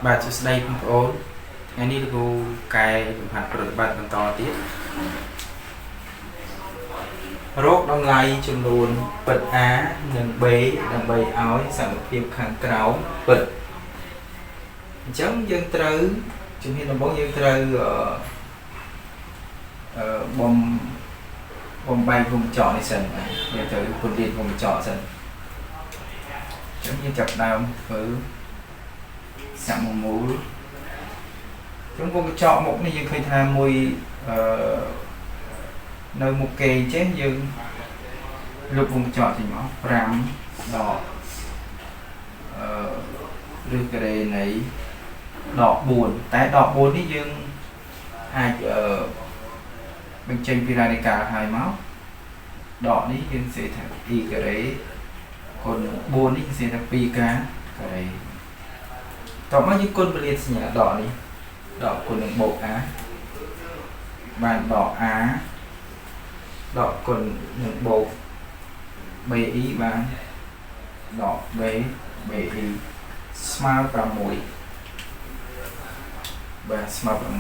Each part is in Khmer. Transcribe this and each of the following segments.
បាទសួស្តីបងប្អូនថ្ងៃនេះលោកគ្រូកែលំហាត់ប្រតិបត្តិបន្តទៀតរកតម្លៃចំនួនពិត A និង B ដើម្បីឲ្យសមភាពខាងក្រោមពិតអញ្ចឹងយើងត្រូវជំហានដំបូងយើងត្រូវបំបែកវងកញ្ចក់នេះសិនយើងត្រូវពន្យល់វងកញ្ចក់សិនអញ្ចឹងយើងចាប់ដើមធ្វើសមមូលtrong vùng chọn một này យើងឃើញថាមួយនៅមុខគេចេះយើងលុបវងកញ្ចក់ចេញមក5ដកឬការ៉េនៃដក4តែដក4នេះយើងអាចបញ្ចេញពីរាយការណ៍ឲ្យមកដកនេះយើងសេថា2ការ៉េគុណ4នេះសេថា2ការ៉េតោះមកយើងគុណពលាតសញ្ញាដកនេះដកគុណនឹងបូក A បានដក A ដកគុណនឹងបូក BI បានដក BI ស្មើ6បាទស្មើ6បន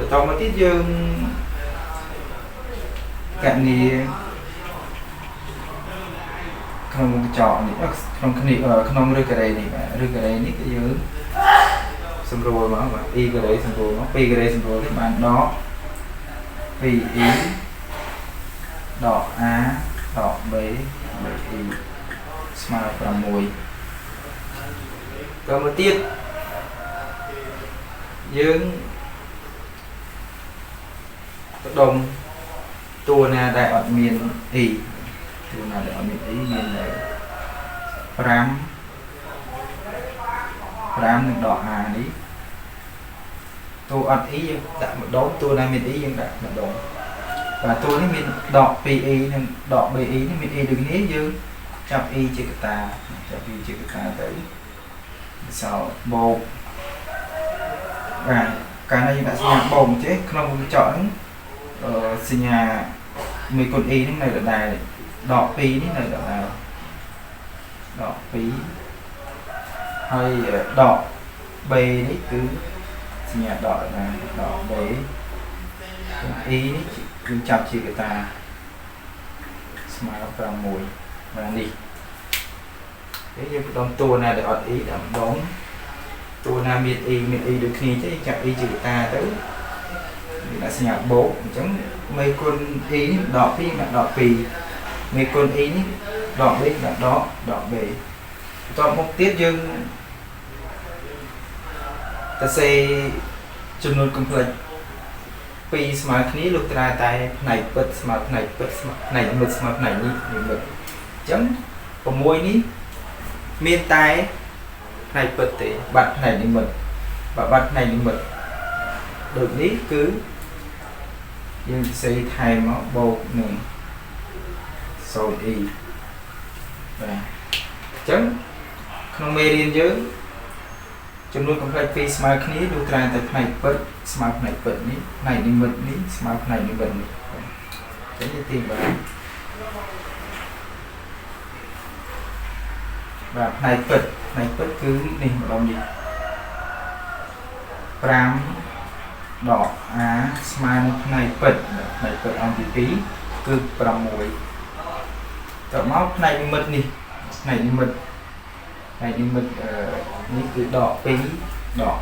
្តមកទៀតយើងកណនីក្នុងវងកញ្ចក់នេះក្នុងគ្នាក្នុងឬការ៉េនេះបាទឬការ៉េនេះគឺយើងសម្រួលមកបាទ2ការ៉េសម្រួលមក2ការ៉េសម្រួលនេះបានដក 2e ដក A ដក B BI ស្មើ6តមកទៀតយើងបដុំតួណាដែលអត់មាន eតួណាដែលអត់មាន e មាន5នឹងដក A នេះតួអត់ e យើងដាក់ម្ដងតួណាមាន e យើងដាក់ម្ដងបាទតួនេះមានដក 2e និងដក BI នេះមាន e ដូចនេះយើងចាប់ e ជាកតាចាប់ e ជាកតាទៅសោបូកបាទកាលណាយើងដាក់សញ្ញាបូកចេះក្នុងវងកញ្ចក់ហ្នឹងសញ្ញាមួយគុណ e ហ្នឹងនៅដដែលដក 2 នេះនៅដដែលដក 2 ហើយដក B នេះគឺសញ្ញាដកដដែលដក B E នេះគឺចាប់ជាកតាស្មើ6បាទនេះពេលយើងបដុំតួណាដែលអត់ E ដាក់ម្ដងតួណាមាន E ដូចគ្នាទេចាប់ E ជាកតាទៅដាក់សញ្ញាបូកអញ្ចឹងមេគុណ E នេះដក 2 ដាក់ដក 2មេគុណ E នេះដក B ដាក់ដក B បន្តមកទៀតយើងតសេចំនួន complex 2ស្មើគ្នាលុះត្រាតែផ្នែកពិតស្មើផ្នែកពិតស្មើផ្នែកនិមិត្តស្មើផ្នែកនេះនិមិត្តអញ្ចឹង6នេះមានតែផ្នែកពិតទេបាត់ផ្នែកនិមិត្តបាត់ផ្នែកនិមិត្តដូចនេះគឺយើងសរសេរថែមមកបូកនឹង 0e បាទអញ្ចឹងក្នុងមេរៀនយើងចំនួន complex 2ស្មើគ្នាលុះត្រាតែផ្នែកពិតស្មើផ្នែកពិតនេះផ្នែកនិមិត្តនេះស្មើផ្នែកនិមិត្តនេះអញ្ចឹងទីបាទផ្នែកពិតគឺនេះម្ដងនេះ5ដក A ស្មើនឹងផ្នែកពិតអង្គទី2គឺ6តមកផ្នែកនិមិត្តនេះផ្នែកនិមិត្តនេះគឺដក 2 ដក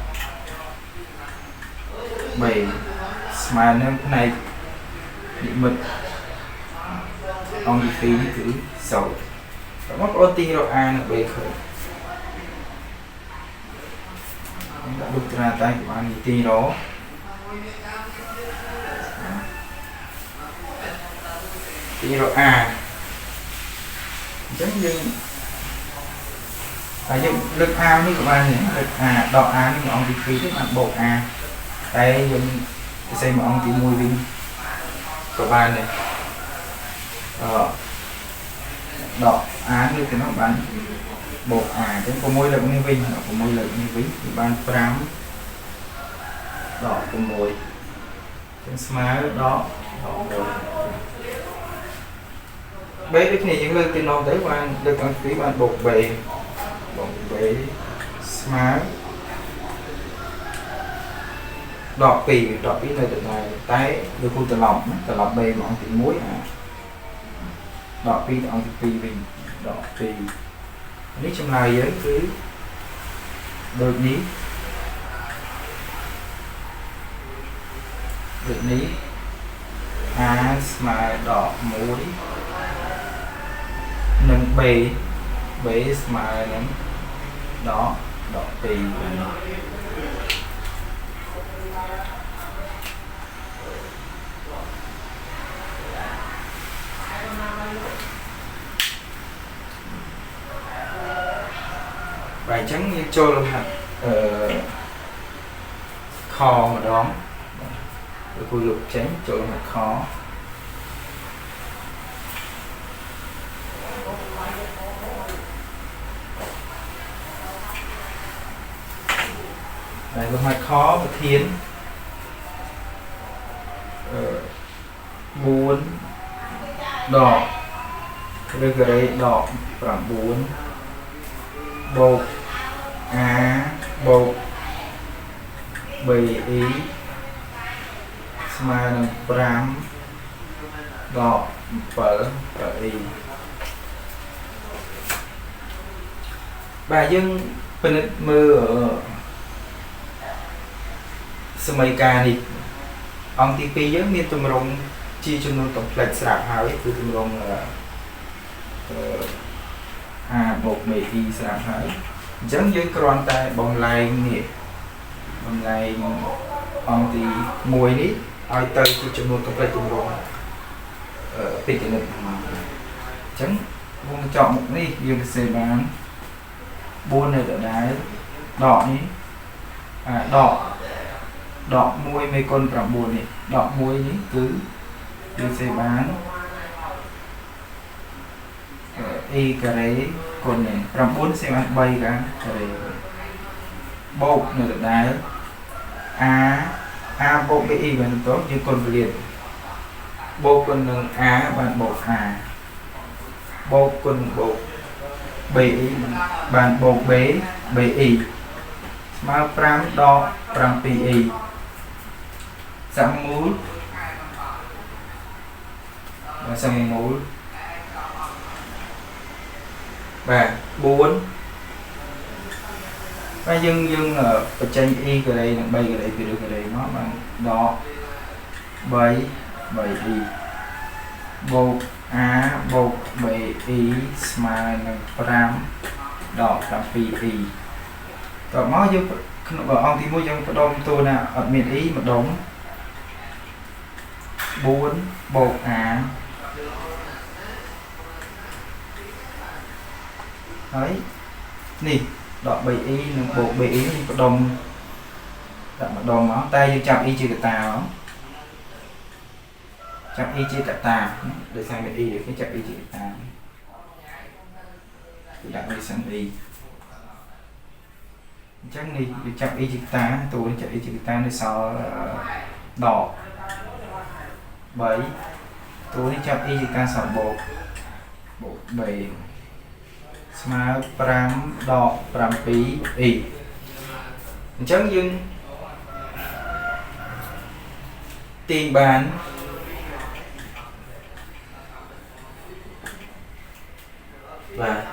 3 ស្មើនឹងផ្នែកនិមិត្តអង្គទី2នេះគឺ0តមកបងប្អូនទីរក A និង B ឃើញដាក់លុបត្រាតែបានទីរកA អញ្ចឹងយើងហើយយើងលើក A នេះក៏បានដែរលើក A ដក A នេះមួយអង្គទី2ទៅបានបូក A តែយើងផ្សេងមួយអង្គទី1វិញក៏បានដែរដក A នេះទៅនោះបានបូក A អញ្ចឹង6លើកនេះវិញគឺបាន5ដក 6 ចឹងស្មើដក 1 bế được này những lời tin nói tới bạn được ăn tí bạn bột bề smart đọt pì nơi từ này tái được khu từ lọc bề mà ăn tí muối đọt pì ăn tí mình đọt pì nếu trong này giới cứ được ní mà đọt muối nâng bế mà nâng đó đọt pì bài trắng như cho luôn hả kho mà đón rồi cô lục tránh cho luôn hạt khó này luôn hạt khó và thiên buồn đỏ rồi cái đỏ khoảng 4 bột bột bì ý mà pram đỏ phở ý bà dân bên mưa ở sumay ca đi ông TP giống như tụi mình chi cho nó complex sạp hỏi từ tụi mình là một mì y sạp hỏi giống như con tay bông lai nè bông lai ông thì mùi ní ai tới chi cho nó complex tụi mình bị cái này chẳng muốn chọn một ní dương xe bán buôn này ở đáy đỏ ní đỏ môi mấy con trọng buồn này đỏ môi ní cứ xe bán y cái đấy còn này trọng 4 xe bán bay cả rồi bột này ở đáy bột bị y bằng tốt như con liền bột con nâng bạn bột bột con bột bì bàn bột bế y mà pram đo pram pi y sang múi và sang múi và 4 và dân ở trên y cái đây bay cái đây được cái đây nó bằng đo 7 y bột bột bì y mà pram đỏ pram pi y còn nó giúp ông thì mua dân có đông tôi nè ở miền Ý một đống 4 bột đấy nè đọ bì y bột bì y có đông đặt một đồng nó tay như chạm y chưa cả tàu chạm y chưa cả tàu để sang miền Y để cái chạm y chưa cả tàu đặt đi sang Y chắc đi chậm y chữ ta tôi chậm y chữ ta để sau đỏ 7 tôi chậm y chữ ta sau bột 7 smart pram đỏ pram pí y chẳng dưng tiền bán và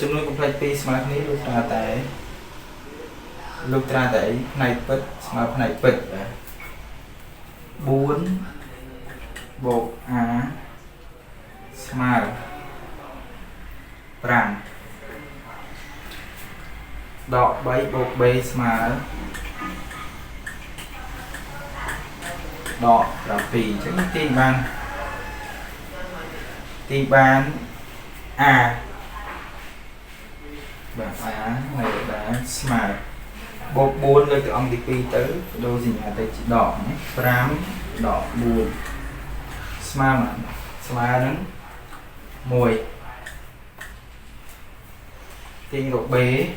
chúng tôi cũng phải pi smart ní lúc ra tại này bật smart này bật 4 bột smart pram đọ 7 bột b smart đọ là pì chứ tiền bán và này là smart bột 4 เลยtừ ông thì pi tới đôi gì nhà tới đỏ nhé pram đỏ buồn smart nắng mùi tiền độ bế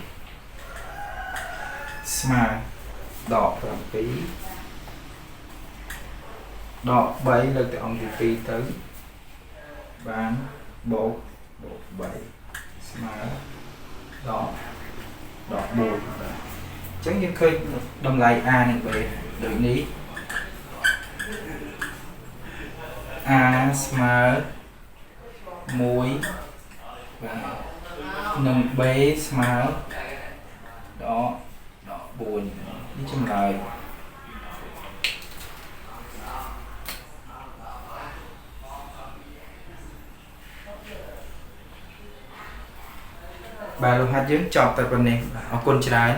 smart đỏ pram pí đọ 3 លើកទៅអង្គទី2ទៅបានបូក3ស្មើដក4បាទអញ្ចឹងយើងឃើញតម្លៃ a និង b ដូចនេះ a ស្មើ1បាទនិង b ស្មើដក4នេះចម្លើយបាទលោកហាត់យើងចប់តែប៉ុណ្ណេះអរគុណច្រើន